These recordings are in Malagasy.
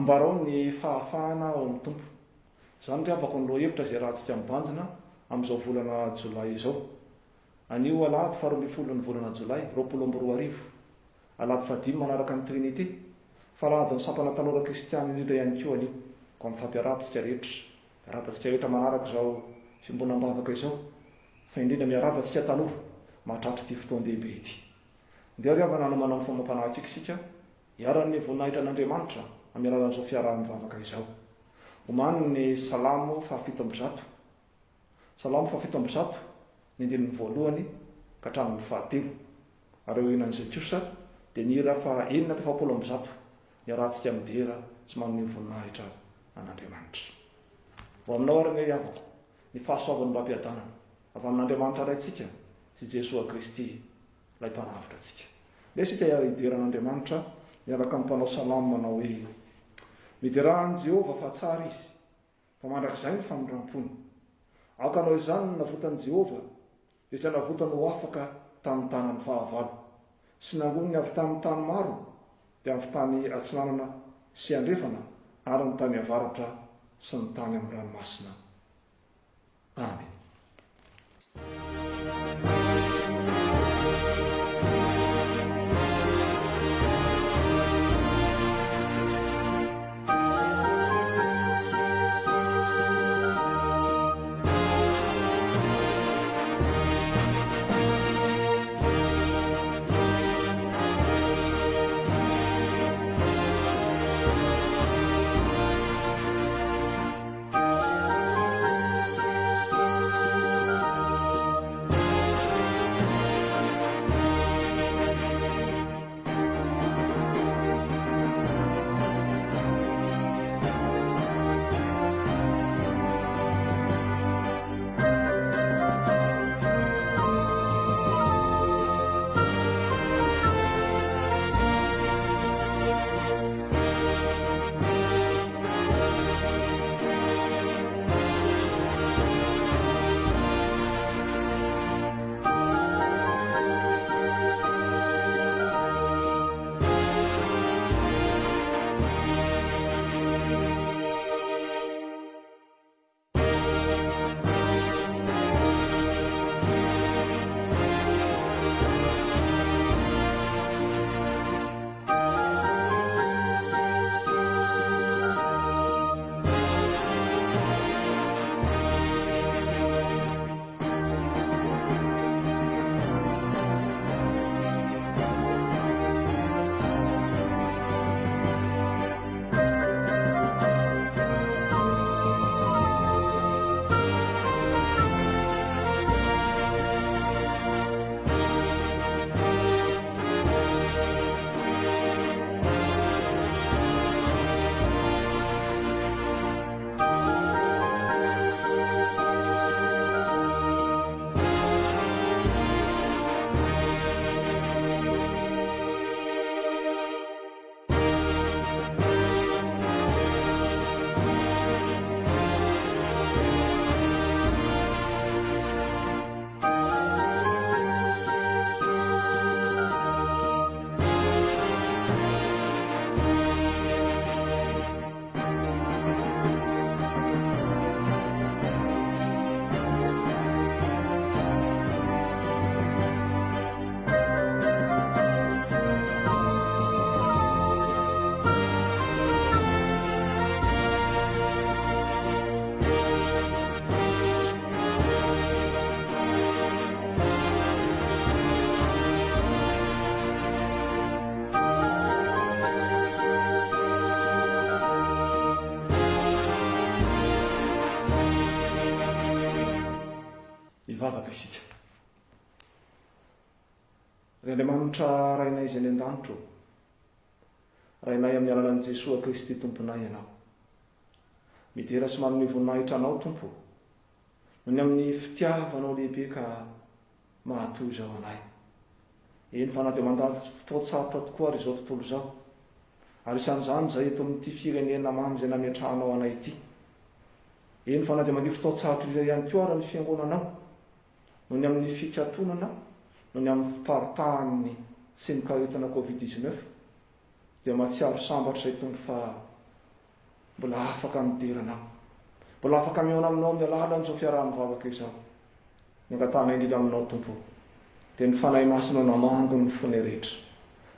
ambarao ny fahafahana ao amin'ny tompo. Izany dia afaka ny lohahevitra izay rahantsika mibanjina amin'izao volana Jolay izao. Anio alahady 12 ny volana Jolay 2022, alahady fadimy manaraka ny Trinité, fa alahady ny sampana tanora kristiany indrindra ihany koa anio. Ka mifampiaratsika rehetra, miaratantsika rehetra manaraka izao fimbonam-bavaka izao, fa indrindra miaratantsika tanora mahatratra ity fotoan-dehibe ity. Dia rehefa nanomana ny fomam-panahintsika isika, hiaran'ny voninahitra an'Andriamanitra amin'ny alalan'izao fiaraha-mivavaka izao. Omaniny ny Salamo 700. Salamo 700, ny andinin'ny voalohany ka hatramin'ny 7. Ary eo inan'izay kosa dia ny hira fa 470 hiarantsika midera sy manome voninahitra an'Andriamanitra. Ho aminao ary ny havako, ny fahasoavany mba hampiadanana avy amin'Andriamanitra raintsika sy Jesosy Kristy ilay mpanavitra antsika. Lesika hiara hidera an'Andriamanitra miaraka amin'ny mpanao salamo manao hoe: miderahan'i Jehovah fa tsara izy, fa mandrakizay ny famindram-pony. Aokanao izany ny navotan'i Jehovah, izay navotany ho afaka tamin'ny tanany fahavalo, sy nangoniny avy tamin'ny tany maro, dia amin'ny tany atsinanana sy andrefana, ary ny tany avaratra sy ny tany amin'ny ranomasina. Amen. Mivavaka isika. Ry Andriamanitra rainay izay any an-danitro, rainay amin'ny alalan'i Jesosy Kristy tomponay ianao. Midera sy manome voninahitra anao Tompo, nohony amin'ny fitiavanao lehibe ka mahatoy izao anay. Eny fa na dia mandalo fotoan-tsarotra tokoa ary izao tontolo izao, ary isan'izany izay eto amin'ity firenena mamy izay nametrahanao anay ity. Eny fa na dia mandio fotoan-tsarotra izay ihany koa ary ny fiangonanao, nohony amin'ny fikatonana, nohony amin'ny fiparitahan'ny sy ny karetana Covid-19, dia mahatsiaro sambatra izay tonga fa mbola afaka midiranao, mbola afaka miona aminao amin'ny alalan'izao fiaraha-mivavaka izao. Ny angatana indrindra aminao Tompo, dia ny fanahy masinao namango ny fony rehetra,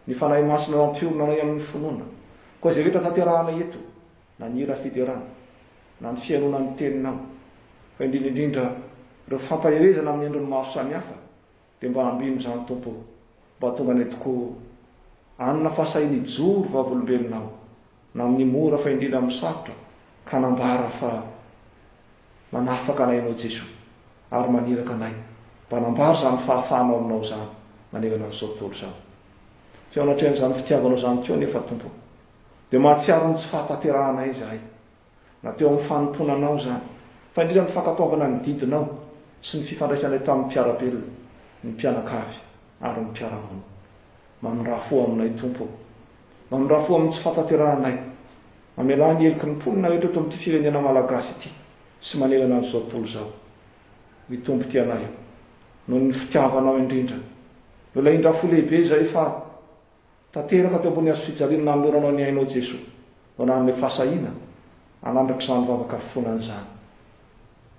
ny fanahy masinao ampiorina amin'ny finoana, koa izay rehetra tanterahana eto, na ny hira fiderana, na ny fianona ny teninao, fa indrindra ireo fampahirezana amin'ny endriny maro samihafa, dia mba ambino izany Tompo, mba tonga ny tokoa anona fahasainy joro vavolombelonao, na amin'ny mora fa indrindra amin'ny sarotra, ka nambara fa manafaka anay ianao Jesoa, ary maniraka anay mba nambara izany fahafahanao aminao izany manerana n'izao tontolo izao. Fianatrehan'izany fitiavanao izany teo nefa Tompo, dia mahatsiaro ny tsy fahataterahanay izahay, na teo amin'ny fanomponanao izany, fa indrindra ny fankatoavana ny didinao sy ny fifandraisanay tamin'ny mpiarabelona, ny mpianakavy ary ny mpiaramono. Mamindrafo aminay Tompo, mamindrafo amin'ny tsy fahataterahanay, mamela ny heliky ny mponina rehetra eto amin'ity firenena malagasy ity sy manerana n'izao tontolo izao. Mitombo tianay noho ny fitiavanao indrindra, no ilay indrafo lehibe izay fa tanteraka teo ambony hazo fijaliana nanoloranao ny ainao Jesoa, no anan'ilay fahasahiana anandraka izany vavaka fonana izany.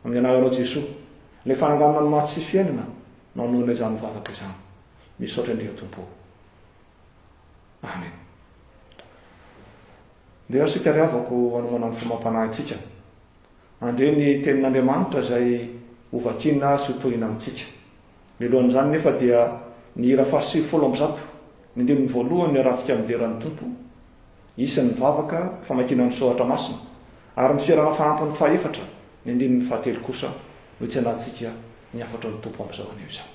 Amin'ny anaranao Jesoa, ilay fananganana ny maty sy fiainana no anoana izany vavaka izany. Misaotra indrindra Tompo. Amen. Dia isika riavako hanomana ny fomam-panahintsika, andre ny tenin'Andriamanitra izay hovakiana sy hotohina amintsika. Mialohan'izany nefa dia ny hira fahasivifolo amby zato, ny andininy voalohany ny rahantsika mideran'ny Tompo, isan'ny vavaka famakiana ny soratra masina, ary ny fiarana fahampiny fahaefatra, ny andininy fahatelo kosa no tsy anatsika ny afatra ny Tompo amin'izao anio izao.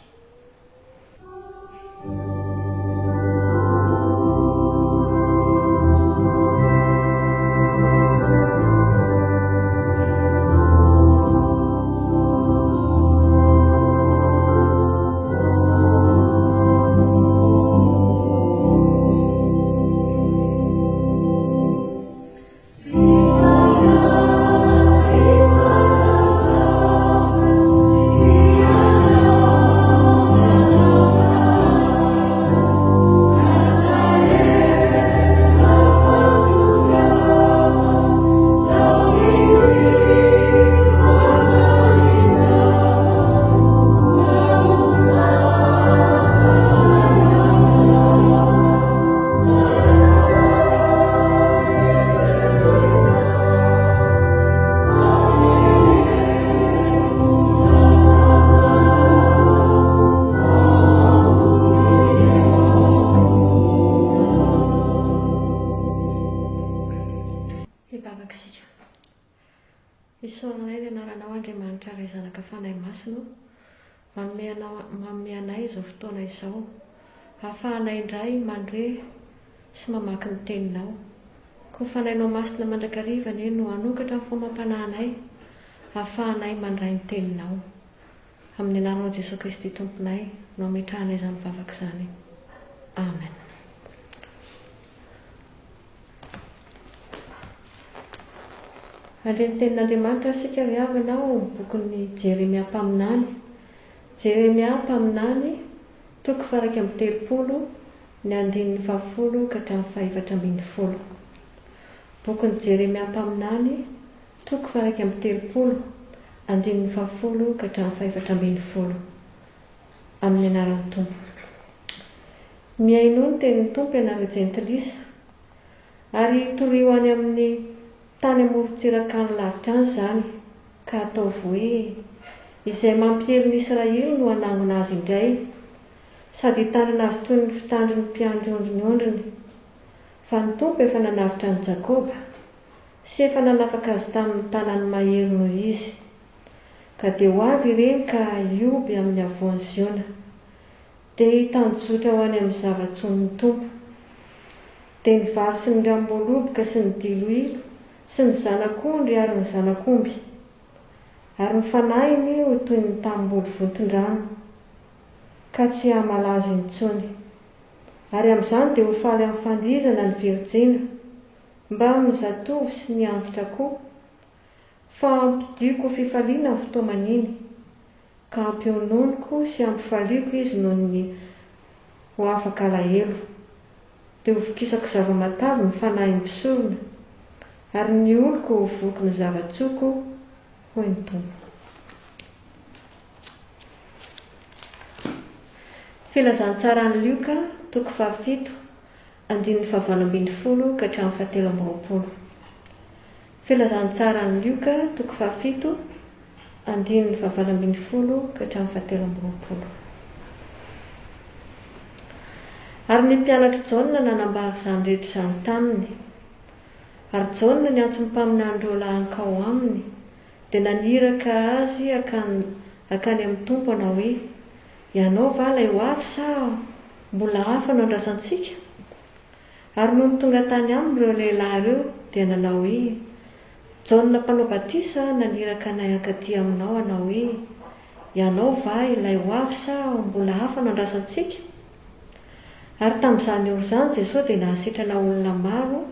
Isaoranay ny anaranao Andriamanitra ray zanaka fanahy masino, manome anay izao fotoana izao, hahafahanay indray mandre sy mamaky ny teninao. Koa fanahinao masina mandrakariva no hanokatra ny fomam-panahinay, hahafahanay mandray ny teninao. Amin'ny anaranao Jesosy Kristy Tomponay no ametrahanay izany vavaka izany. Amen. Andreny tenin'Andriamanitra sika ry havanao bokin'ny Jeremia mpaminany. Jeremia mpaminany toko 130 ny andininy 10 ka hatramin'ny 410. Bokin'ny Jeremia mpaminany toko 130 andininy 10 ka hatramin'ny 410. Amin'ny anaran'ny Tompo. Miaino ny tenin'ny Tompo ianareo jentilisa, ary torio any amin'ny tany amoron-tsirakany lavitra any izany, ka ataovy hoe izay mampiely ny Israely no hanangona azy indray, sady hitandrina azy toy ny fitandriny mpiandrondronyondriny. Fa ny Tompo efa nanavitra ny Jakoba, sy efa nanafaka azy tamin'ny tanany mahery noho izy. Ka dia ho avy ireny ka hioby amin'ny avoan'ny Ziona, dia hitanjotra ho any amin'ny zava-tson'ny Tompo. Dia ny vary sy ny ramboloboka sy ny diloilo sy ny zanak'ondry ary ny zanak'omby, ary ny fanahiny ho toy ny tamboly vonton-drano, ka tsy hamalaza intsony. Ary amin'izany dia ho faly amin'ny fandrizana ny Virjina, mba amin'ny zatovo sy ny antitra koa, fa ampidiko fifaliana ny fotoamaniny, ka ampiononiko sy ampifaliako izy noho ny ho afaka alahelo. Dia ho vokisako zava-matavy ny fanahiny mpisorona, ary ny oloko voky ny zava-tsoko hoy ny Tompo. Filazantsara ny Lioka, toko 7, andininy 7 ka hatramin'ny 7. Filazantsara ny Lioka, toko 7, andininy 7 ka hatramin'ny 7. Ary ny mpianatra Jaona nanambary izany rehetra izany taminy. Ary Jaona niantso ny mpaminan'ireo lahankao aminy, dia naniraka azy akany amin'ny Tompo anao hoe, ianao va ilay ho avy sa mbola hafa no andrasantsika? Ary noho ny tonga tany aminy ireo lehilahy ireo dia nanao hoe, Jaona mpanao batisa naniraka anay ankaty aminao anao hoe, ianao va ilay ho avy sa mbola hafa no andrasantsika? Ary tamin'izany eo izany Jesosy dia nahasitrana olona maro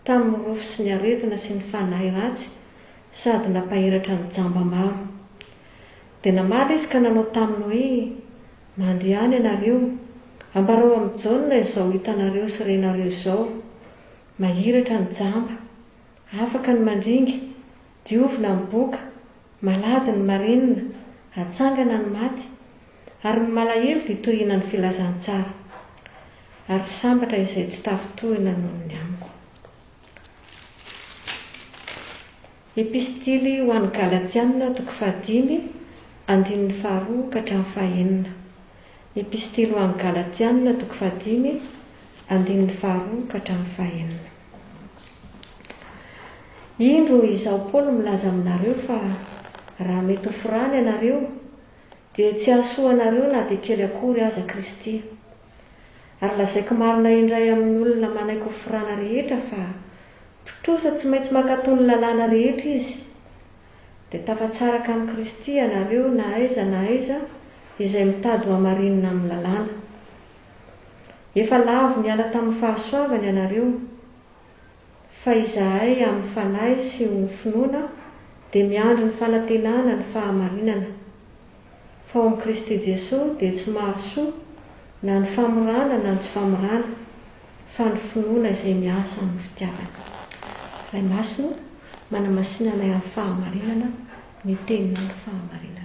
tamin'ny rofo sy ny aretina sy ny fanahy ratsy, sady nampahiratra ny jamba maro. Dia namaly izy ka nanao taminy hoe, mandehany ianareo, ambarao amin'ny Jaona izao hitanareo sy renareo izao, mahiratra ny jamba, afaka ny mandringa, diovina ny boka, malady ny marenina, hatsangana ny maty, ary ny malahelo dia tohina ny filazantsara. Ary sambatra izay tsy tafitohina noho ny amiko. Epistily ho an'ny Galatianina, toko 5, andininy 2 ka hatramin'ny 9. Epistily ho an'ny Galatianina, toko 5, andininy 2 ka hatramin'ny 9. Indro izaho Paoly milaza aminareo fa raha mety ho forany ianareo dia tsy ahasoanareo na dia kely akory aza Kristy. Ary lazaiko marina indray amin'ny olona manaiky ho forana rehetra fa mpitrosa tsy maintsy mankatony lalàna rehetra izy. Dia tafatsaraka amin'ny Kristy ianareo na aiza izay mitady ho hamarinina amin'ny lalàna. Efa lavo niala tamin'ny fahasoavana ianareo, fa izahay amin'ny fanahy sy ny finoana dia miandry ny fanantenana ny fahamarinana. Fa ao amin'ny Kristy Jesosy dia tsy mahasoa na ny famorana na ny tsy famorana, fa ny finoana izay miasa amin'ny fitiavana. Ray masino manamasinana amin'ny fahamarinana, miteny ny fahamarinana.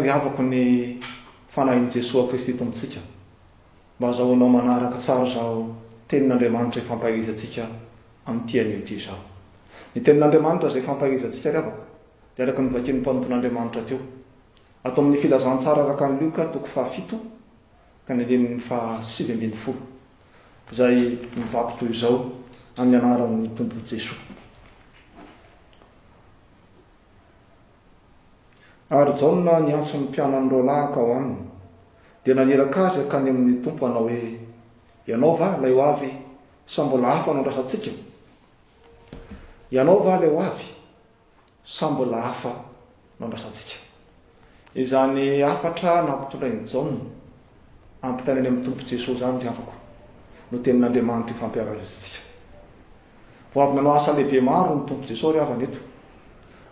Avako ny fanahin'i Jesosy Kristy tombontsika mba azahoanao manaraka tsara izao tenin'Andriamanitra ifampahirizantsika amin'ity anio ity izao. Ny tenin'Andriamanitra izay ifampahirizantsika ravaka dia araka ny vakian'ny mpanompon'Andriamanitra teo ato amin'ny filazantsara araka ny Lioka, toko 7 ka ny andininy 7 izay mivaky toy izao amin'ny anaran'ny tompony Jesosy. Ary Jaona niantso ny mpianan'ireo lahankao aminy, dia naniraka azy akany amin'ny Tompo anao hoe, ianao va ilay ho avy sa mbola hafa no andrasantsika? Ianao va ilay ho avy sa mbola hafa no andrasantsika? Izany afatra nampitolain'i Jaona ampitaneny amin'ny Tompo Jesosy zany ry afako no tenin'Andriamanitra ifampiarahantsika. Vao avy nanao asa lehibe maro ny Tompo Jesosy ry avana eto.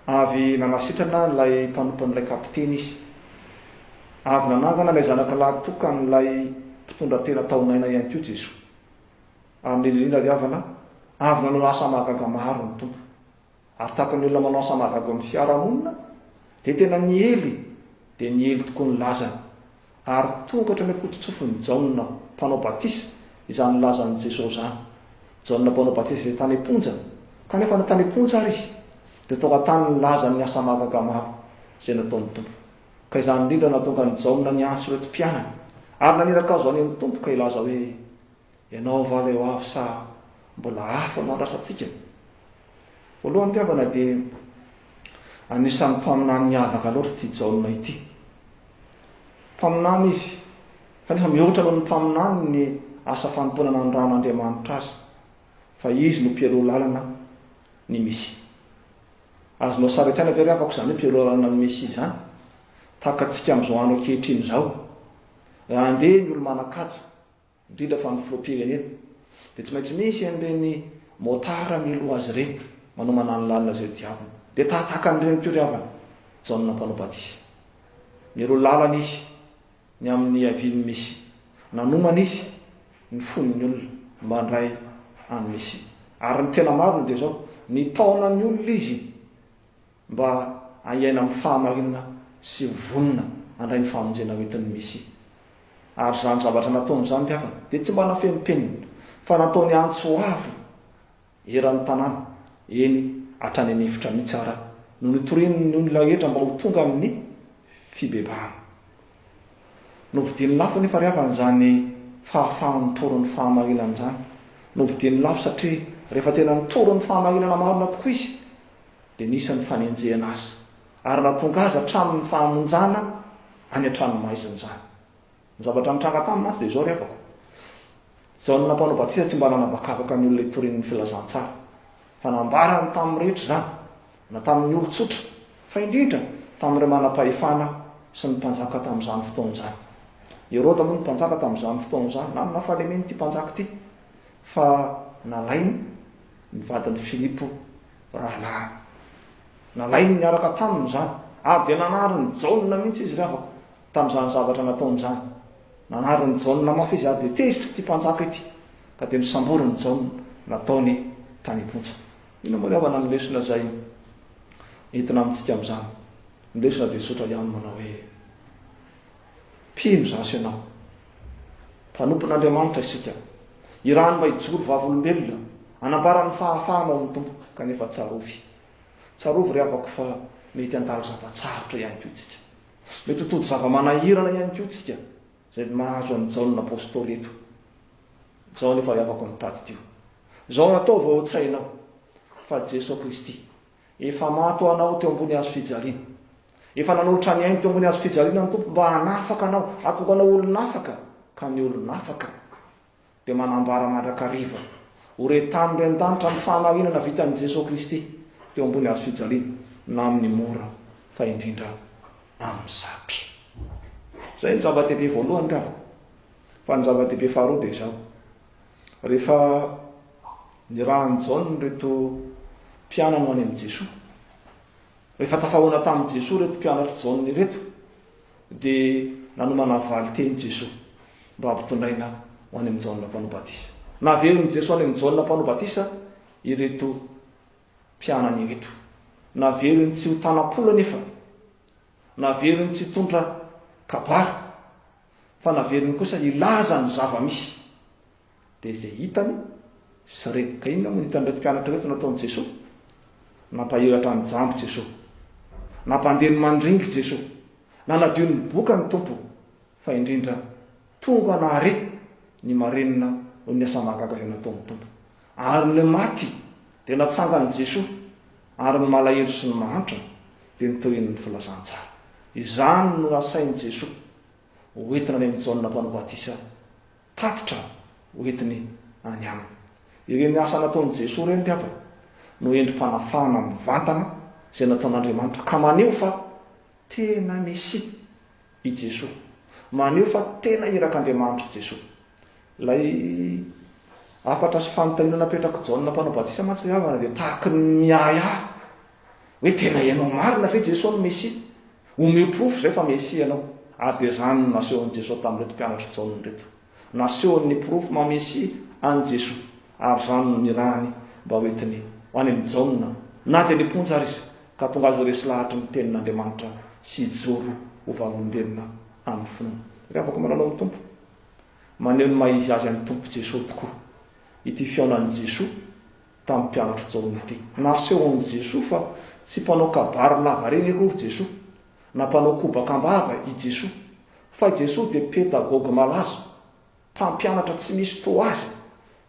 Avy nanasitrana nilay mpanompon'ilay kapiteny izy. Avy nanangana ilay zanaka lahy tokany ilay mpitondra tena taonaina ihany koa Jesosy. amin'indrindra ry havana avy nanao asa mahagaga maro ny tompo ary tahaka ny olona manao asa mahagaga amin'ny fiarahamonina dia tena niely dia niely tokoa ny lazany ary tongatra ny apototsofiny Jaona mpanao batisa izany lazan'i Jesosy zany. Jaona mpanao batisa izay tany am-ponja kanefa natany am-ponja ary izy dia tonga tany ny lazany asa mahagaga maro izay nataon'ny tompo. Ka izany indrindra nahatonga ny Jaona niantso ireto mpianany ary naniraka azo any amin'ny tompo ka ilaza hoe ianao va ilay ho avy sa mbola hafa no andrasantsika. Voalohany ry havana dia anisan'ny mpaminany miavaka loatra ity Jaona ity. Mpaminany izy kanefa mihoatra noho ny mpaminany ny asa fanomponana ny ran'Andriamanitra azy fa izy no mpialoha lalana ny Mesia. Azonao sara tsy aina ve ry havako izany hoe mpialoha lalana ny Mesia izany tahaka antsika amin'izao andro ankehitriny izao andeha ny olo manan-kaja indrindra fa ny filoham-pirenena dia tsy maintsy misy an'ireny motara miloha azy ireny manomana ny lalina izay diavina dia tahaka an'ireny koa ry havana Jaona mpanao batisa mialoha lalana izy ny amin'ny avian'ny Mesia nanomana izy ny fon'ny olona mba handray any Mesia ary ny tena mariny dia zao nitaona ny olona izy mba haiaina amin'ny fahamarinana sy vonona handray ny famonjena hoentin'ny Mesia. Ary zany zavatra nataony zany ry havana dia tsy mba nafenipenina fa nataony antso avo eran'ny tanàna eny hatrany anefitra mihitsy ara no nitorian'ny olona rehetra mba ho tonga amin'ny fibebahana. Novidin'ny lafo nefa ry havana zany fahafahan'ny toron'ny fahamarinana zany. Novidin'ny lafo satria rehefa tena nitoron'ny fahamarinana marina tokoa izy dia nisan'ny fanenjehana azy ary nahatonga azy hatramin'ny fahamonjana any an-tranomaizina zany. Ny zavatra nitranga taminazy dia izao ry havako Jaona mpanao batisa tsy mba nanabakabaka ny olona itorian'ny filazantsara fa nambarany tamin'ny rehetra zany na tamin'ny olon-tsotra fa indrindra tamin'ireo manam-pahefana sy ny mpanjaka tamin'izany fotoana izany. Herôda moa ny mpanjaka tamin'izany fotoana izany na nafalemeny ity mpanjaka ity fa nalainy ny vadin'ny Filipo rahalahy nalainy niaraka taminy zany ary dia nanariny Jaona mihitsy izy ry havako tamin'izany zavatra nataony zany. Nanariny Jaona mafy izy ary dia tezitra ity mpanjaka ity ka dia nisamboriny Jaona nataony tany am-ponja. Ina moa ry havana ny lesona izay entina amintsika amin'izany. Ny lesona dia sotra ihany manao hoe mpino zasy ianao mpanompon'Andriamanitra isika irany mba hijoro vavolombelona anambarany fahafahanao ny tompo kanefa tsarovy ry havako fa mety handalo zava-tsarotra ihany koa isika mety ho tody zava-manahirana ihany koa isika izay mahazo an'ny Jaona apôstôly eto. Izao nefa ry havako mitady tio izao natao vao tsainao fa Jesosy Kristy efa maty ho anao teo ambony hazo fijaliana efa nanolotra ny ainy teo ambony hazo fijaliana ny tompo mba hanafaka anao akokanao olonafaka ka ny olonafaka dia manambara mandrakariva ho retany ry an-danitra ny fahamarinana vitan'i Jesosy Kristy teo ambony hazo fijaliana na amin'ny mora fa indrindra amin'ny sapi. Izay ny zava-dehibe voalohany ry havako. Fa ny zava-dehibe faharoa dia izao rehefa nirahany Jaona reto mpianana ho any amin'i Jesosy rehefa tafahoana tamin'i Jesosy reto mpianatra Jaona reto dia nanomana valy teny Jesosy mba hampitondraina ho any amin'ny Jaona mpanao batisa. Naveriny Jesosy any amin'ny Jaona mpanao batisa ireto mpianany ireto. Naveriny tsy ho tanam-pola nefa naveriny tsy tondra kabary fa naveriny kosa ilaza ny zava-misy dia izay hitany sy rety. Ka inona moa ny hitan'ireto mpianatra reto nataon'i Jesosy? Nampahiratra ny jambo Jesosy, nampandeny mandringy Jesosy, nanadio ny boka ny tompo fa indrindra tonga nahare ny marenina ho ny asa mahagaga izay nataon'ny tompo ary ny maty dia natsangany Jesosy ary ny malahelo sy ny mahantra dia nitorian'ny filazantsara. Izany no asain'i Jesosy hoentina any amin'ny Jaona mpanao batisa tatitra hoentiny any aminy. Ireny asa nataon'i Jesosy ireny ry havana no endrim-panafahana mivantana izay nataon'Andriamanitra ka maneho fa tena Mesia i Jesosy, maneho fa tena irak'Andriamanitra Jesosy. Ilay afatra sy fanontaniana napetraka Jaona mpanao batisa mantsy ry havana dia tahaka ny miahiahy hoe tena ianao marina ve Jesosy no Mesia? Omeo profo izay fa Mesia ianao. Ary dia izany no nasehon'i Jesosy tamin'ireto mpianatra Jaona reto. Nasehon'ny profo ma-Mesia an'i Jesosy ary zany ny rany mba hoentiny ho any amin'ny jaona na dia niponja ary izy ka tonga azo resy lahatra ny tenin'Andriamanitra sy ijoro ho valolombelona amin'ny finoana. Ry afaka mananao amin'ny tompo maneho ny maizy azy amin'ny tompo Jesosy tokoa ity fiaonan'i Jesosy tamin'ny mpianatra jaona ity. Nasehon'i Jesosy fa tsy mpanao kabary lava reny akory Jesosy na mpanao kobakambava i Jesosy, fa Jesosy dia pedagogue malaza, mpampianatra tsy misy to azy,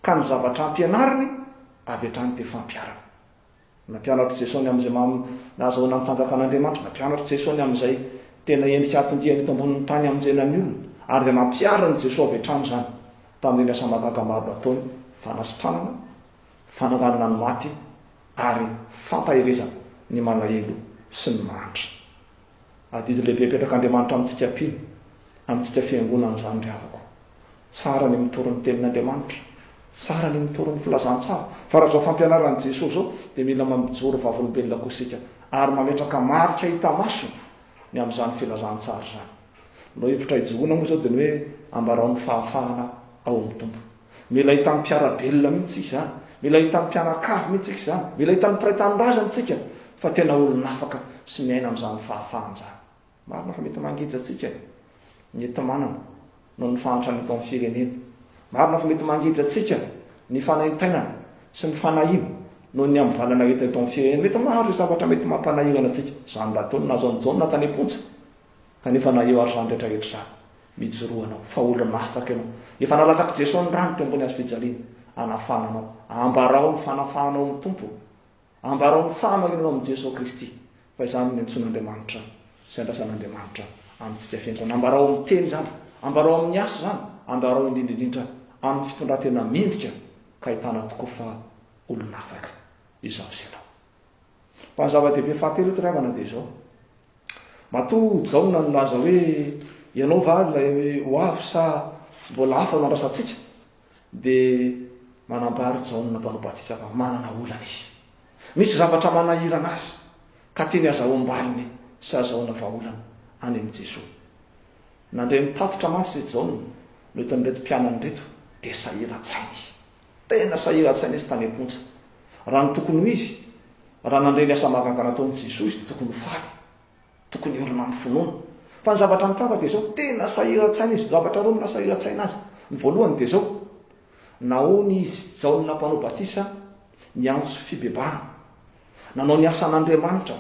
ka ny zavatra ampianariny avy hatrany dia fampiarana. Nampianatra Jesosy amin'izay nahazoana amin'ny fanjakan'Andriamanitra, nampianatra Jesosy amin'izay tena endrika atondiany eto ambonin'ny tany amin'izay ny olona, ary dia nampiarany Jesosy avy hatrany zany tamin'ireny asa mahagaga maro ataony, fanasitranana, fananganana ny maty ary fampahirezana ny malahelo sy ny mahantra. Adidy lehibe petrak'Andriamanitra amintsika pino, amintsika fiangonana izany ry havako. Tsara ny mitoro ny tenin'Andriamanitra, tsara ny mitoro ny filazantsara, fa raha zao fampianaran'i Jesosy zao dia mila mamijoro vavolombelona koa isika ary mametraka marika hita maso ny amin'izany filazantsara zany. No hevitra hijoona moa zao dia ny hoe ambarao ny fahafahana ao amin'ny tompo. Mila hitan'ny mpiarabelona mihitsy izany, mila hitan'ny mpianakavy mihitsy izany, mila hitan'ny mpiray-tanindrazana tsika fa tena olona afaka sy miaina amin'izany fahafahana izany. Marina fa mety mangija antsika ny enti-manana no ny fahantrany eto amin'ny firenena. Marina fa mety mangija antsika ny fanaintainana sy ny fanahina no ny amin'ny valana eto amin'ny firenena. Mety maro zavatra mety mampanahirana antsika. Izany raha ataony nahazo ny jaona tany am-pontsy kanefa naheo ary izany rehetrarehetra izany. Mijoroanao fa olona afaka ianao. Efa nalatsaka Jesosy ny rano teo ambony hazo fijaliana, anafananao, ambarao ny fanafahanao amin'ny tompo, ambarao ny fahamarinanao amin'ny Jesosy Kristy. Fa izany ny antsoin'Andriamanitra sy andrasan'Andriamanitra amintsika fiangonana. Ambarao amin'ny teny zany, ambarao amin'ny asa zany, ambarao indrindrindrindra amin'ny fitondratena mendrika ka ahitana tokoa fa olona afaka izao sy ianao. Fa ny zava-dehibe fahatelo eto ry havana dia izao. Matoa jaona no laza hoe ianao va ilay ho avy sa mbola hafa no andrasantsika, dia manambary jaona mpanao batisa fa manana olana izy. Misy zavatra manahirana azy ka tiany azahoam-baliny sy azahoana vahaolana any amin'ny Jesosy. Nandray mitatotra masy jaona no hitan'ireto mpianany reto dia sahira-tsaina izy. Tena sahira-tsaina izy tany am-pontsa. Raha ny tokony ho izy, raha nandray ny asa mahagaga nataon'i Jesosy dia tokony faly, tokony olona amin'ny finoana. Fa ny zavatra mitaka dia zao tena sahira-tsaina izy. Zavatra roa no sahira-tsaina azy. Ny voalohany dia zao, nahoany izy jaona mpanao batisa niantso fibebahana, nanao ny asan'Andriamanitra,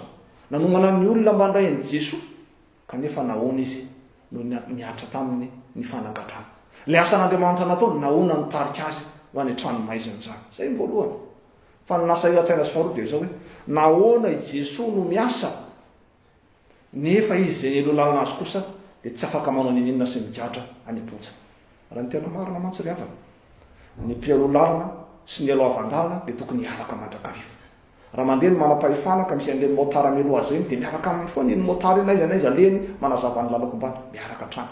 nanomana ny olona mba handray an'i Jesosy, kanefa nahoana izy no niatra taminy ny fanangatrana. Ilay asan'Andriamanitra nataony nahoana nitarika azy ho any an-tranomaizina zany. Izay ny voalohany. Fa ny nasahira-tsaina azy faharoa dia zao hoe nahoana i Jesosy no miasa nefa izy izay elolalana azy kosa dia tsy afaka manao ny inona sy migadra any am-pontsa. Raha ny tena marina mantsy ry havana, ny mpialolalana sy ny aloavan-dalana dia tokony hiavaka mandrakariva. Raha mandeha ny manam-pahefana ka misy an'ireny motara mialoha azy reny dia miaraka amin'ny foana iny motara iny aiza n'aiza leny manazava ny lalakom-bata miaraka hatrany.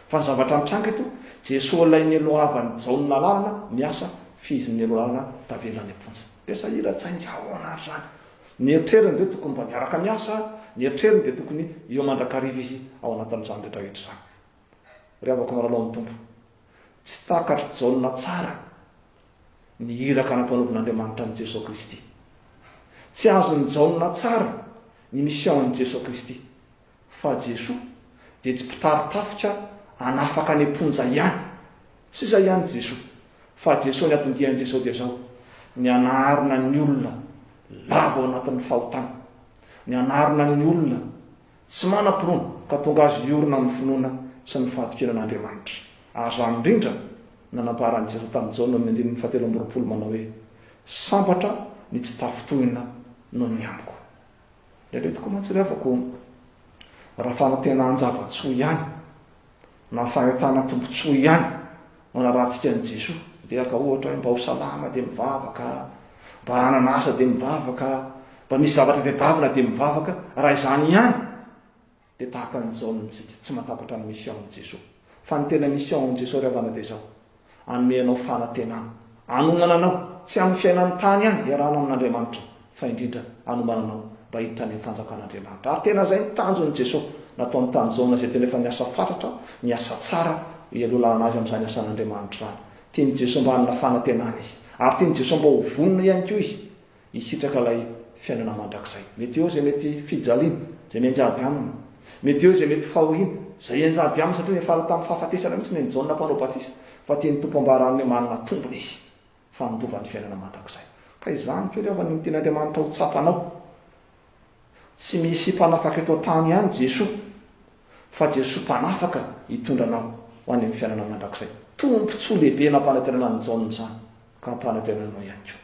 Fa ny zavatra mitranga eto, Jesosy ilay ny eloavan'ny jaona lalana miasa fizy ny elolalana tavelany am-pontsa. Dia sahira-tsaina ahoana ary zany. Ny eritreriny dia tokony mba miaraka miasa, ny eritreriny dia tokony eo mandrakariva izy ao anatin'izany rehetrarehetra izany. Ry havako malalao amin'ny tompo, tsy takatry jaona tsara ny iraka nampanaovan'Andriamanitra ny Jesosy Kristy. Tsy azony jaona tsara ny misionan'i Jesosy Kristy, fa Jesosy dia tsy mpitaritafika hanafaka ny amponja ihany. Tsy izay ihany Jesosy, fa Jesosy ny atondian'i Jesosy dia zao, ny anarina ny olona lava ao anatin'ny fahotana, ny anarina ny olona tsy manam-pinoana ka tonga azy hiorina amin'ny finoana sy ny fahatokinan'Andriamanitra. Ary izany indrindra nanambaran'i Jesosy tamin'ny Jaona amin'ny andininy 7 manao hoe sambatra ny tsy tafitohina no ny amiko. Ndraindray tokoa mantsy ry havako, raha fanantenan-java-tsoa ihany na fahitana tombontsoa ihany no narahantsika an'i Jesosy, dia ka ohatra hoe mba ho salama dia mivavaka, mba hanana asa dia mivavaka, mba misy zavatra tedavina dia mivavaka, raha izany ihany dia tahaka ny jaonantsika tsy matapatra ny mision'i Jesosy. Fa ny tena mision'i Jesosy ry havana dia zao, anomenao fanantenana, anomanana anao tsy amin'ny fiainan'ny tany ihany iarahana amin'Andriamanitra, fa indrindra anomanana anao mba hitany ny fanjakan'Andriamanitra. Ary tena izay ny tanjon'i Jesosy nataon'ny tany jaona izay tena efa niasa fatratra, niasa tsara, ialolalana azy amin'izany asan'Andriamanitra izany. Tiany Jesosy mba hanana fanantenana izy, ary tiany Jesosy mba ho vonona ihany koa izy hisitraka ilay fiainana mandrakizay. Mety eo izay mety fijaliana izay mianjady aminy, mety eo izay mety fahoriana izay enjady aminy satria efa tamin'ny fahafatesana mihitsy ny Jaona mpanao batisa fa tiany tompo ambarany manana tombony izy fanotovan'ny fiainana mandrakizay. Ka izany koa rehefa ny teny Andriamanitra ho tsapanao. Tsy misy mpanafaka eto tany ihany Jesosy, fa Jesosy mpanafaka hitondranao ho any amin'ny fiainana mandrakizay. Tombontsoa lehibe nampanantenana ny Jaona izany, ka hampanantenanao ihany koa.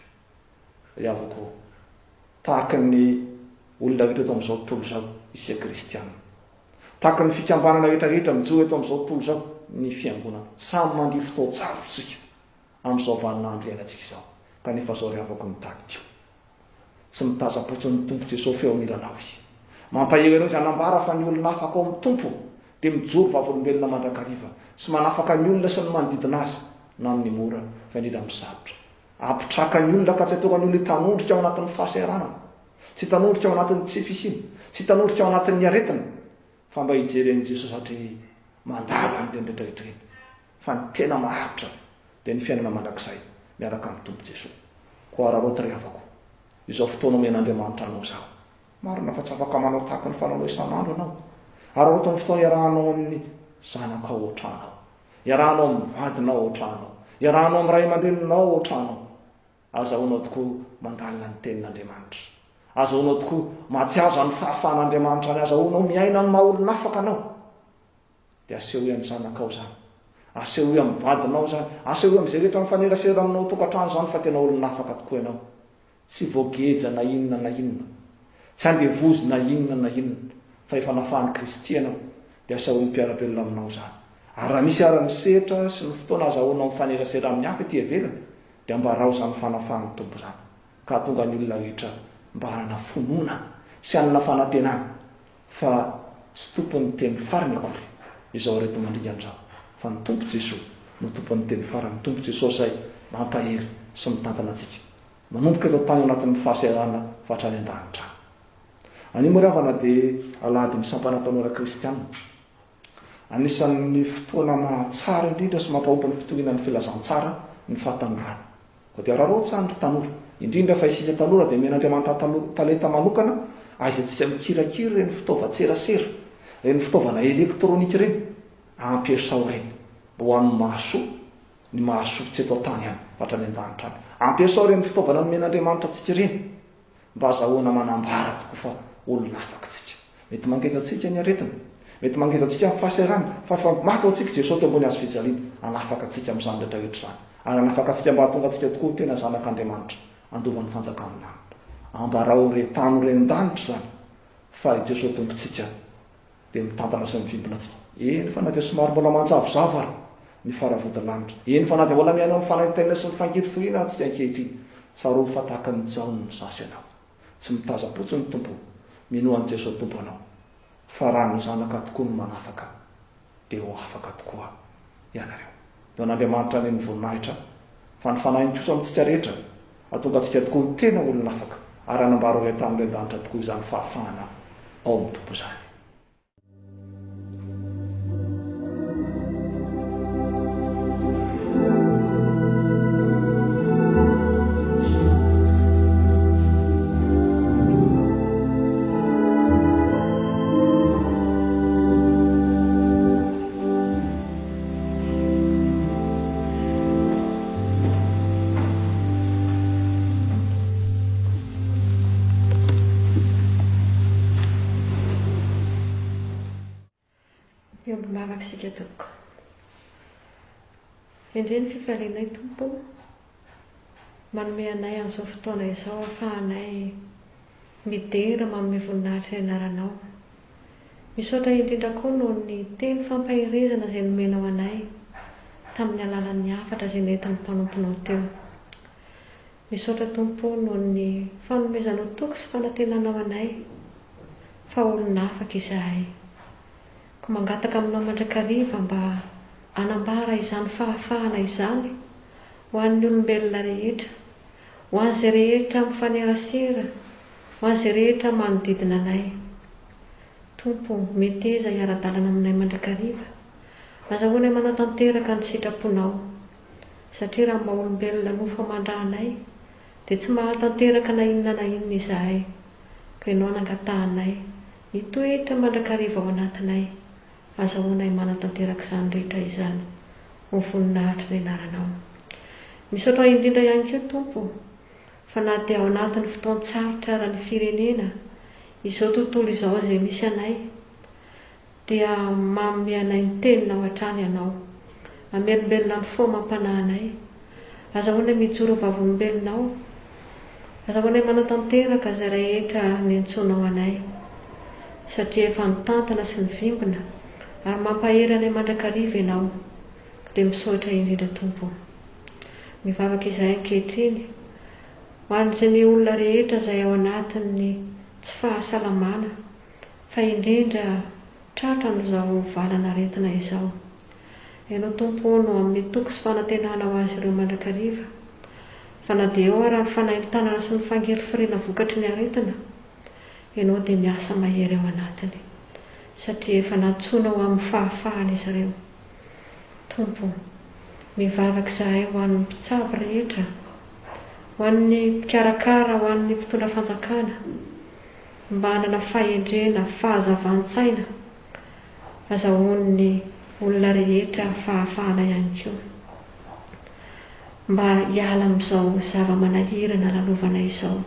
Iavako tahaka ny olona rehetra eto amin'izao tontolo izao isika kristiana, tahaka ny fikambanana rehetrarehetra mijoro eto amin'izao tontolo izao, ny fiangonana samy mandihy fotoan-tsarotsika amin'izao vaninandro iainantsika izao. Kanefa zao ry havako mitady tsy mitaza-potso ny tompo Jesosy feo milanao izy. Mampahery anao izy hanambara fa ny olona afaka ao amin'ny tompo dia mijoro vavolombelona mandrakariva sy manafaka ny olona sy ny manodidina azy na amin'ny mora fa indrindra amin'ny sarotra. Ampitraka ny olona ka tsy ataoko ny olona hitanondrika ao anatin'ny fahasahiranana, tsy hitanondrika ao anatin'ny tsy fisiny, tsy hitanondrika ao anatin'ny aretina, fa mba hijery an'i Jesosy satria mandala an'ireny rehetrarehetra eny. Fa ny tena maharitra dia ny fiainana mandrakizay miaraka amin'ny tompo Jesosy. Koa raha ohatra ry havako, izao fotoana omen'Andriamanitra anao izao, marina fa tsy afaka manao tahaka ny fanaonao isan'andro anao. Ary ohatra ny fotoana iarahanao amin'ny zanakao ohatranao, iarahanao amin'ny vadinao ohatranao, iarahanao amin'ny ray aman-dreninao ohatranao, azahoanao tokoa mandalina ny tenin'Andriamanitra, azahoanao tokoa mahatsiazo ny fahafahan'Andriamanitra any, azahoanao miaina ny maha olona afaka anao. Dia aseho amin'ny zanakao zany, aseho amin'ny vadinao zany, aseho amin'izay rehetra mifanerasera aminao tokantrano zany fa tena olona afaka tokoa ianao. Tsy voageja na inona na inona, tsy andevozy na inona na inona, fa efa nafahan'ny Kristy ianao dia asahoan'ny mpiara-belona aminao zany. Ary raha misy arany sehatra sy ny fotoana azahoanao mifanerasera amin'ny hafa ety ivelany dia mba rao zany fanafahan'ny tompo zany, ka tonga ny olona rehetra mba hanana fonona sy hanana fanantenana fa tsy tompon'ny teny farany akory izao reto mandringana izao, fa ny tompo Jesosy no tompon'ny teny farany, ny tompo Jesosy izay mampahery sy mitantana antsika manomboka eto tany ao anatin'ny fahasahiranana fa hatrany an-danitra. Anio moa ry havana dia alahady misampana tanora kristiana. Anisan'ny fotoana mahatsara indrindra sy mampahomby ny fitorianan'ny filazantsara ny fahatanorana. Dia raharotsy ny tanora, indrindra fa isika tanora dia men'Andriamanitra talenta manokana aizatsika mikirakira ireny fitaovan-tserasera, ireny fitaovana elektrônika ireny, ampiasao ireny mba ho amin'ny mahasoa, ny mahasoa tsy eto tany ihany fa hatrany an-danitra any. Ampiasao ireny fitaovana ny men'Andriamanitra antsika ireny mba azahoana manambara tokoa fa olona afaka tsika. Mety mangeza antsika ny aretina, mety mangeza antsika amin'ny fahasahiranana, fa maty ao antsika Jesosy teo ambony hazo fijaliana, hanafaka antsika amin'izany rehetrarehetra izany. Ary hanafaka antsika mba hahatonga antsika tokoa tena zanak'Andriamanitra andovan'ny fanjakana lanitra. Ambarao retano ren-danitra zany fa i Jesosy tompontsika dia mitantana sy mivimbina antsika. Eny fa na dia somary mbola manjavozavo ary ny faravodilanitra, eny fa na dia mbola miaina amin'ny fanaintaina sy ny fangiriforiana antsika ankehitriny, tsaro fa tahaka ny Jaona zasy ianao, tsy mitaza-potso ny tompo, minoan'i Jesosy tompo anao, fa raha ny zanaka tokoa no manafaka dia ho afaka tokoa ianareo. Eo an'Andriamanitra ny voninahitra fa ny fanahy kosa amintsika rehetra hahatonga antsika tokoa tena olona afaka ary hanambaro retano ren-danitra tokoa izany fahafahana ao amin'ny tompo izany. Mavakisika tokoa. Indray ny fifalianay tompo, manome anay an'izao fotoana izao ahafahanay midera manome voninahitra ianaranao. Misaotra indrindra koa noho ny teny fampaherezana izay nomenao anay tamin'ny alalan'ny hafatra izay nentin'ny mpanomponao teo. Misaotra tompo noho ny fanomezanao toky sy fanantenanao anay fa olona afaka izahay. Mangataka aminao mandrakariva mba hanambara izany fahafahana izany ho an'ny olombelona rehetra, ho an'izay rehetra mifanerasera, ho an'izay rehetra manodidina anay. Tompo, meteza hiara-dalana aminay mandrakariva, azahoanay manatanteraka ny sitraponao satria raha maha-olombelona nofa mandranay dia tsy mahatanteraka na inona na inona izahay ka ianao nangatahanay hitoetra mandrakariva ao anatinay azahoanay manatanteraka izany rehetra izany ho voninahitra ny anaranao. Misaotra indrindra ihany koa Tompo fa na dia ao anatin'ny fotoan-tsarotra ara ny firenena izao tontolo izao izay misy anay dia manome anay ny teninao hatrany ianao, amelombelona ny fo mampanahinay, azahoanay mijoro vavolombelonao, azahoanay manatanteraka izay rehetra niantsonao anay satria efa nitantana sy nivimbina ary mampahery anay mandrakariva ianao dia misaotra indrindra Tompo. Mivavaka izay ankehitriny ho an'izay olona rehetra izay ao anatin'ny tsy fahasalamana fa indrindra tratra n'izao valana aretina izao. Ianao Tompo no amin'ny toky sy fanantenana ho azy ireo mandrakariva fa na dia eo ary ny fanahitanana sy ny fangely firena vokatry ny aretina, ianao dia miasa mahery ao anatiny satria efa natsoinao amin'ny fahafahana izy ireo. Tompo, mivavaka izahay ho an'ny mpitsabo rehetra, ho an'ny mpikarakara, ho an'ny mpitondra fanjakana, mba hanana fahendrena, fahazavan-tsaina, azahoan'ny olona rehetra fahafahana ihany koa, mba hiala amin'izao zava-manahirana lalovana izao.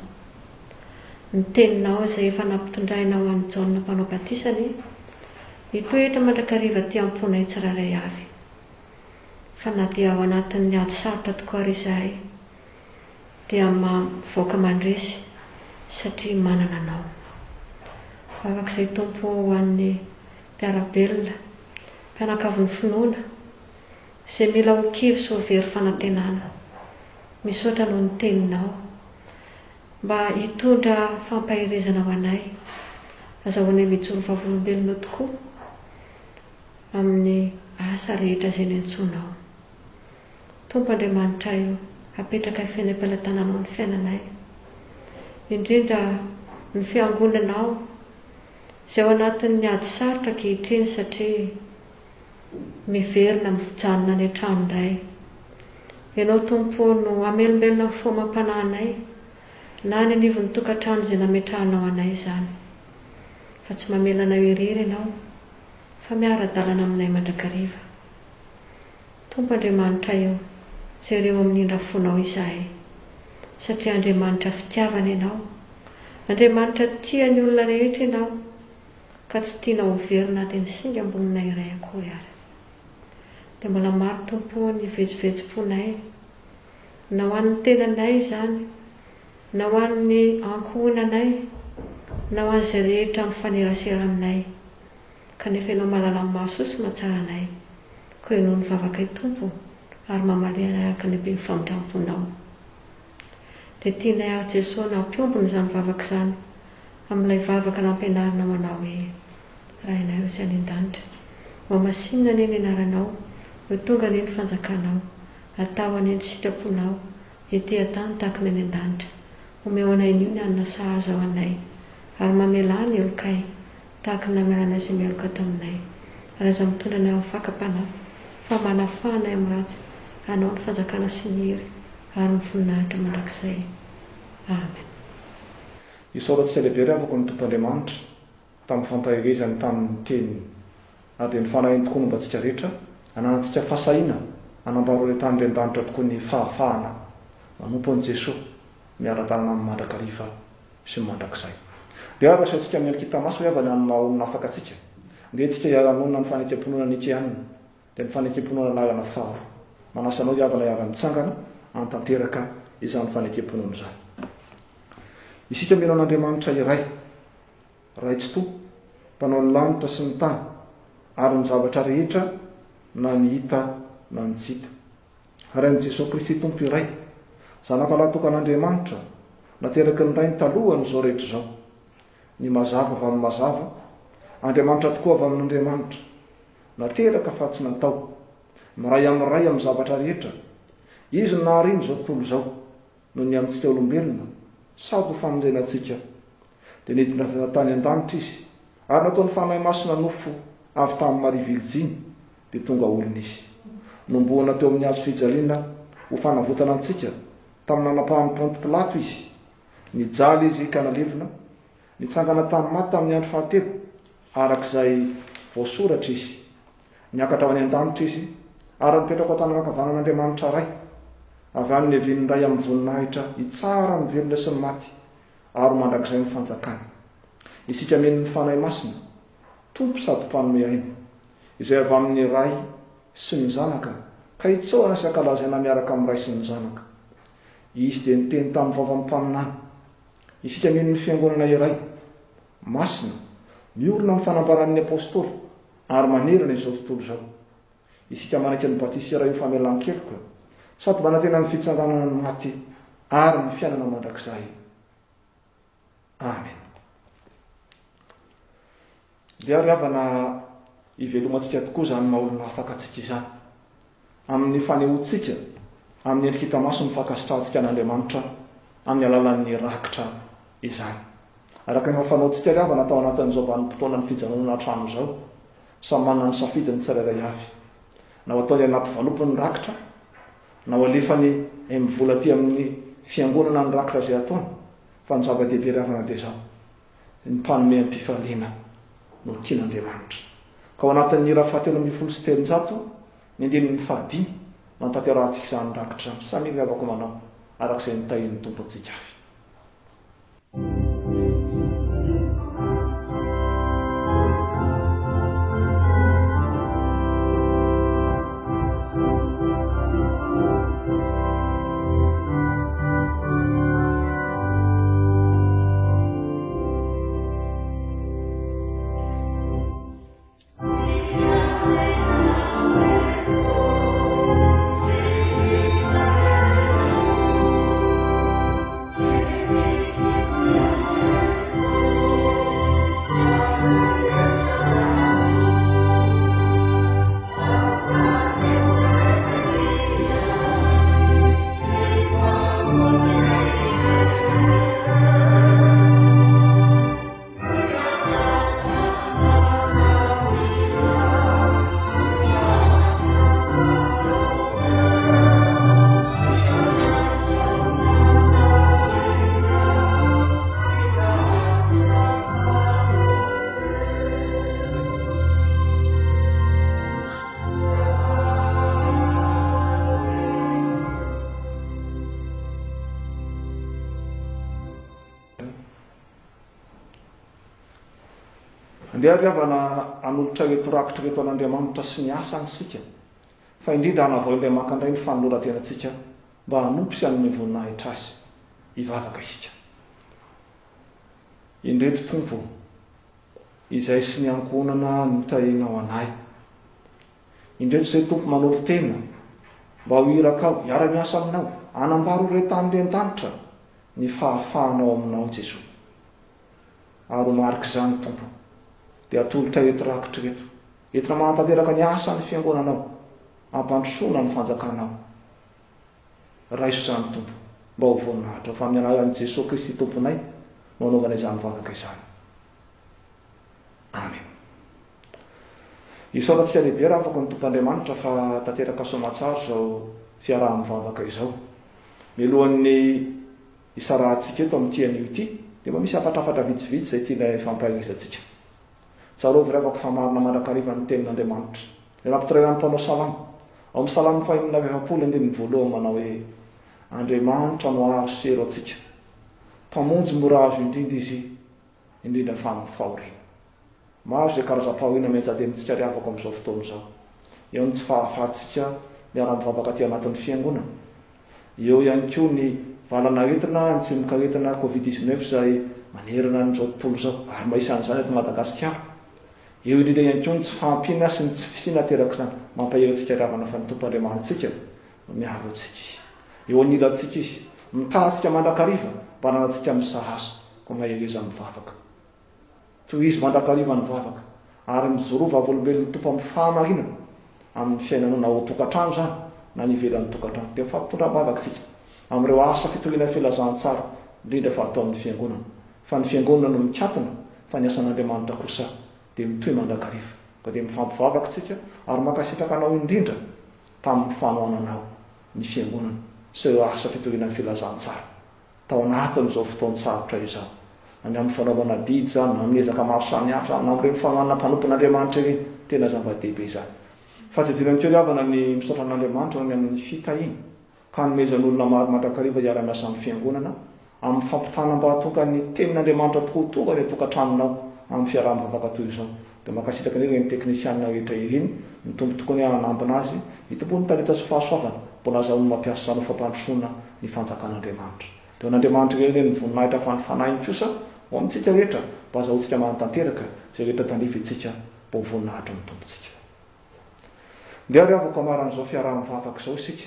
Ny teninao izay efa nampitondrainao an'i Jaona mpanao batisany, hitoetra mandrakariva ty amponay tsiraray avy. Fa na dia ao anatin'ny ady sarotra tokoa ary izahay dia mavoaka mandresy satria manana anao. Vavaka izay Tompo ho an'ny mpiarabelona, mpianakavy ny finoana izay mila ho kivy sy ho very fanantenana, misaotra noho ny teninao mba hitondra fampaherezana ho anay, azahoanay mijoro vavolombelona tokoa amin'ny asa rehetra izay niantsonao. Tompo Andriamanitra io, apetraka fiainam-pelatananao ny fiainanay, indrindra ny fiangonanao izay ao anatin'ny ady sarotra ankehitriny satria miverina mijanona any an-trano iray. Ianao Tompo no amelombelona ny fo mampanahinay na ny anivon'ny tokantrano izay nametrahanao anay izany, fa tsy mamelana irery ianao fa miara-dalana aminay mandrakariva. Tompo Andriamanitra io, jereo amin'ny indrafonao izahay satria Andriamanitra fitiavana ianao, Andriamanitra tia ny olona rehetra ianao ka tsy tiana ho verina dia ny singa amboninay iray akory ary. Dia mbola maro Tompo ny veziveziponay, na ho an'ny tenanay izany, na ho an'ny ankohonanay, na ho an'izay rehetra mifanerasera aminay, kanefa ianao mahalala maso sy mahatsara anay, koa ianao ny vavaka Tompo ary mamalia araka ny be famindramponao. Dia tianay ary Jesosy nampiombona izany vavaka izany amin'ilay vavaka nampianarinao anao hoe rainay izay any an-danitra, mamasinina ny anaranao, ho tonga ny fanjakanao, atao any ny sitraponao, ety an-tany tahaka ny any an-danitra. Omeo anay io ny anona sahaza ao anay ary mamela ny elokay tahaka ny namelana izay meloka taminay. Raha izaho mitondra anay amin'ny fakapana fa manafahanay amin'ny ratsy, anao ny fanjakana sy ny hery ary ny voninahitra mandrakizay. Amen. Isaorantsika lehibe ry avako ny Tompoandriamanitra tamin'ny fampahirezany tamin'ny teniny, ary dia ny fanahiny tokoa momba antsika rehetra, ananantsika fahasahiana hanambaro ilay tany an-danitra tokoa ny fahafahana manompo an'i Jesosy miara-dalana amin'ny mandrakariva sy ny mandrakizay. Dia ary asantsika mialikita maso hoe avany hanona olona afaka atsika, dia tsika hiara-monina ny fanekam-ponoana Nikeanina, dia ny fanekam-ponoana lagana faharo. Manasanao hiavana hiara-nitsangana hantanteraka izany fanekam-ponoana izany. Isika mino an'Andriamanitra iray, raitsi-to, mpanao ny lanitra sy ny tany, ary ny zavatra rehetra na ny hita na ny tsy hita. Ary an'i Jesosy Kristy Tompo iray, zanakalahy tokan'Andriamanitra, nateraky ny rainy talohany izao rehetra izao, ny mazava avy amin'ny mazava, Andriamanitra tokoa avy amin'Andriamanitra, nateraka fa tsy natao, miray amin'ny ray amin'ny zavatra rehetra. Izy no nahariny izao tontolo izao noho ny amintsika olombelona, sady ho famonjenantsika. Dia nidina tany an-danitra izy, ary nataony fanahy masina nofo avy tamin'ny Maria Virjiny, dia tonga olona izy. Nomboana teo amin'ny hazo fijaliana ho fanavotana antsika tamin'ny nanapahan'ny Ponty Pilato izy, nijaly izy ka nalevina, nitsangana tamin'ny maty tamin'ny andro fahatelo, arak'izay voasoratra izy, niakatra ao any an-danitra izy, ary nipetraka ao tanàn'ankavanan'Andriamanitra ray, avy any nevin'ny ray amin'ny voninahitra hitsara ny velona sy ny maty, ary mandrakizay ny fanjakana. Isika meny ny fanahy masina, tompo sady mpanome aina, izay avy amin'ny ray sy ny zanaka, ka hitsoana sy ankalazaina miaraka amin'ny ray sy ny zanaka. Izy dia niteny tamin'ny vava-mpaminany, isika meny ny fiangonana iray, masina, miorina amin'ny fanambaran'ny apôstôly, ary manerana izao tontolo izao. Isika manaiky ny batisa iray ho famelan-keloka, sady manantena ny fitsanganana ny maty ary ny fiainana mandrakizay. Amen. Dia riavana ivelomantsika tokoa zany maolona afaka antsika izany, amin'ny fanehoantsika amin'ny endrika hita maso ny fankasitrantsika an'Andriamanitra amin'ny alalan'ny rakitra izany. Araka ny mafanaontsika riavana atao anatin'izao vanim-potoana ny fijanonana trano izao, samy manana ny safidiny tsirairay avy, na ho ataony anaty valopin'ny rakitra, na ho alefany mivola amin'ny fiangonana ny rakitra izay ataony, fa ny zava-dehibe riavana dia izao, ny mpanome am-pifaliana no tian'Andriamanitra. Ka ao anatin'ny ira 730 ny andinin'ny 5 mantaterahantsika izany rakitra samy riavako manao arak'izay nitahin'ny tompontsika avy. Ndia riavana anolotra reto rakitra reto an'Andriamanitra sy ny asa antsika, fa indrindra hanavao ilay makandray ny fanoloran-tenantsika mba hanompo sy hanome voninahitra azy hivavaka isika. Indreto Tompo, izay sy ny ankonana nitahina ao anay. Indreto izay Tompo manolo tena mba ho iraka ao, hiara-miasa aminao, hanambaro retany len-danitra ny fahafahanao aminao Jesosy. Ary ho mariky izany Tompo, dia atolotra reto rakitra reto, entina manatanteraka ny asan'ny fiangonanao, ampandrosoana ny fanjakanao. Raiso izany Tompo, mba ho voninahitra fa amin'ny alalan'i Jesosy Kristy Tomponay no anaovana izany vavaka izany. Amen. Isaorantsika lehibe raha afaka ny Tompon'Andriamanitra fa tanteraka soamatsara izao fiaraha-mivavaka izao. Mialohan'ny isarahantsika eto amin'ny tian'io ity, dia mba misy afatrafatra vitsivitsy izay tiana fampahirizantsika. Tsarovy ravaka fa marina mandrakariva ny tenin'Andriamanitra. Dia nampitoraina ny mpanao salama. Ao amin'ny salama 5:1 manao hoe: Andriamanitra no azo sero antsika, mpamonjy mora azo indrindra izy, indrindra fa amin'ny fahoriana. Maro izay karazam-pahoriana miantsadentsika riavako amin'izao fotoana izao. Eo ny tsy fahafahantsika miara-mivavaka aty anatin'ny fiangonana. Eo ihany koa ny valana aretina, ny tsimika aretina Covid-19 izay manerana n'izao tontolo izao, ary mba isan'izany eto Madagasikara. Eo indrindra ihany koa ny tsy fahampiana sy ny tsy fisiana terak'izany, mampahery-tsika riavana fa ny Tompo-Andriamanitsika miaro antsika izy. Eo anilantsika izy, mitahantsika mandrakariva mba hanantsika misahasa ko maheriza mivavaka. Toy izy mandrakariva ny vavaka ary mijorova olombelon'ny Tompo amin'ny fahamarinana amin'ny fiainana na ao tokantrano zany na ny ivelan'ny tokantrano. Dia mifampitondra-bavaka sika amin'ireo asa fitoriana filazantsara, indrindra fa atao amin'ny fiangonana. Fa ny fiangonana no mikatona fa ny asan'Andriamanitra kosa dia mitohy mandrakariva. Ka dia mifampivavaka sika ary mankasitraka anao indrindra tamin'ny fanohananao ny fiangonana sy asa fitorianany filazantsara tao anatin'izao fotoany sarotra izao, any amin'ny fanaovana didy zany na miezaka maro samihafa na amin'ireny fananana mpanompon'Andriamanitra ireny, tena zava-dehibe izany. Fa tsy idinany teo-riavana ny misaotra an'Andriamanitra ny amin'ny fitahiny ka nomezan'olona maro mandrakariva iara-miasa amin'ny fiangonana amin'ny fampitana mba hatoka ny tenin'Andriamanitra tokoa ny tokantranonao amin'ny fiaraha-mivavaka toy izao. Dia makasitraka ny ireny teknisianina rehetra ireny ny tombo tokony hanambina azy hitombony talenta sy fahasoavana mbola azahoany mampiasa no fampandrosoana ny fanjakan'Andriamanitra. Dia n'Andriamanitra ireny ny voninahitra fanifanainy kosa ho amintsika rehetra mba azahoantsika manatanteraka izay rehetra tandrifitsika mba ho voninahitra ny tompontsika. Dia ary avoko amaran'izao fiaraha-mivavaka izao isika.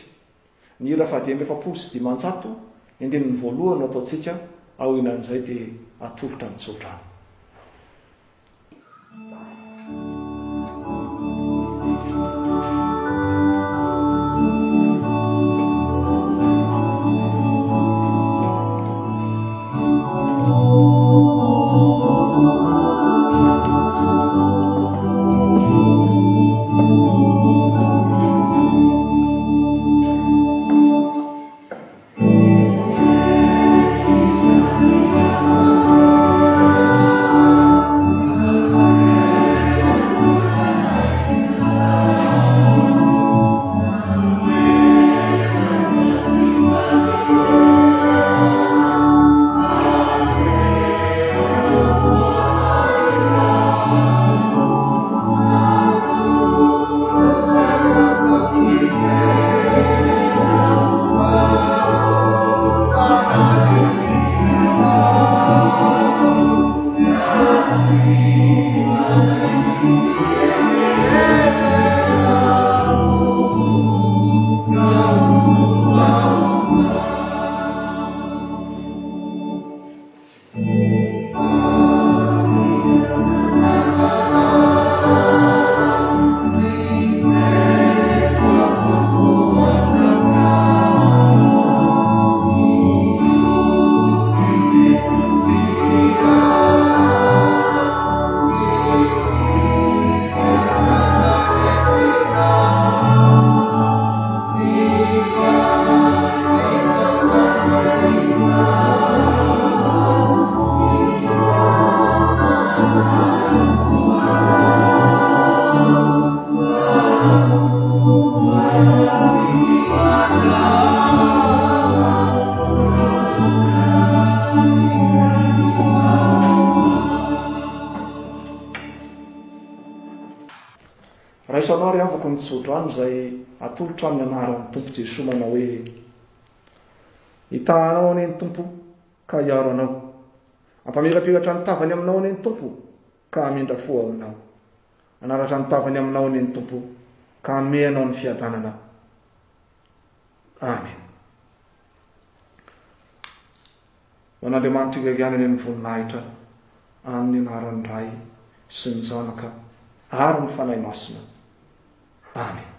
Ny hira 550 endinin'ny voalohany no ataontsika aorianan'izay dia atolotra ny tsodrano. Raisanao ry avako ny tsodrano izay atolotra amin'ny anaran'ny Tompo Jesoa manao hoe hitahanao anie ny Tompo ka hiaro anao, ampamirapiratra ny tavany aminao anie ny Tompo ka hamindra fo aminao, anaratra ny tavany aminao anie ny Tompo ka hame anao ny fiadanana. Amen. Ho an'Andriamanitra igarianany ny voninahitra amin'ny anaran'ny Ray sy ny Zanaka ary ny fanahy masina. Amen.